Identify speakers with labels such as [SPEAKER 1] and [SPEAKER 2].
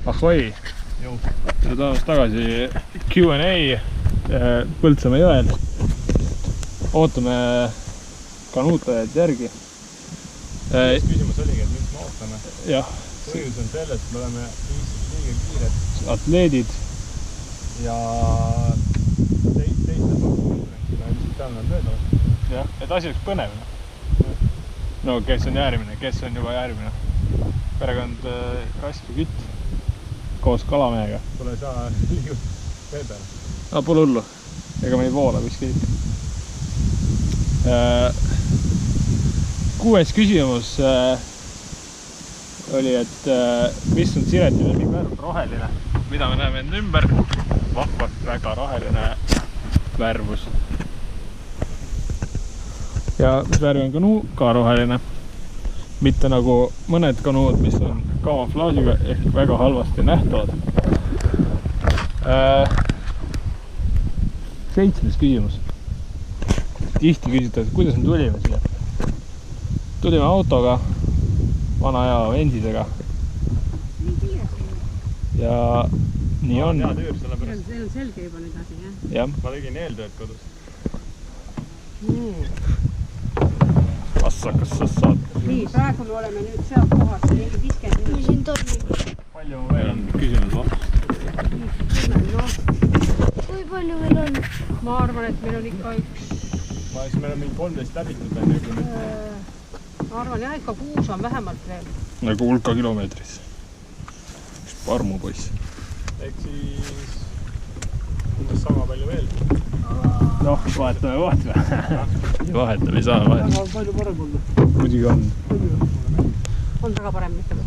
[SPEAKER 1] Ahoi! Tere taas tagasi Q&A Põltsamäe jõel. Ootame kanuutajad järgi.
[SPEAKER 2] Küsimus oligi, et miks me ootame.
[SPEAKER 1] Jah.
[SPEAKER 2] Põhjus on selles, et me oleme liiga kiired.
[SPEAKER 1] Atleedid.
[SPEAKER 2] Ja teiste konkurentsile lihtsalt peale on mööda.
[SPEAKER 1] Jah, et asi oleks põnev. No kes on järgmine, kes on juba järgmine. Perekond Rask ja Kütt koos Kalamehega.
[SPEAKER 2] Pole saa liigut veebel.
[SPEAKER 1] Pole hullu. Ega me ei voola kuskil ikka. 6. küsimus oli, et mis on Sireti lemmikvärv? Roheline. Mida me näeme enda ümber? Vahvalt väga roheline värvus. Ja mis värvi on kanuu? Ka roheline. Mitte nagu mõned kanuud, mis on kamuflaažiga ehk väga halvasti nähtavad. 7. küsimus. Tihti küsitakse, kuidas me tulime siia. Tulime autoga, vana aja vendidega. Ja nii on.
[SPEAKER 2] Hea tüür, sellepärast.
[SPEAKER 3] See on selge juba nüüd asi, jah?
[SPEAKER 1] Jah.
[SPEAKER 2] Ma tegin eeltööd kodus.
[SPEAKER 1] Assakas saad.
[SPEAKER 3] Nii, praegu me oleme nüüd seal kohas, mingi 50 minutit.
[SPEAKER 4] Siin tormib.
[SPEAKER 1] Palju meil on küsimus vastust?
[SPEAKER 4] Kui palju meil on?
[SPEAKER 3] Ma arvan, et meil on ikka üks...
[SPEAKER 2] Meil on mingi 13 läbitud enne, kui nüüd.
[SPEAKER 3] Ma arvan, jah, ikka 6 on vähemalt veel.
[SPEAKER 1] Nagu hulka kilomeetris. Üks parmupoiss.
[SPEAKER 2] Ehk siis umbes sama palju veel.
[SPEAKER 1] Noh, vahetame. Vahetame, ei saa vahetame.
[SPEAKER 2] Väga palju parem olnud.
[SPEAKER 1] Muidugi on.
[SPEAKER 3] On väga parem, ütleme.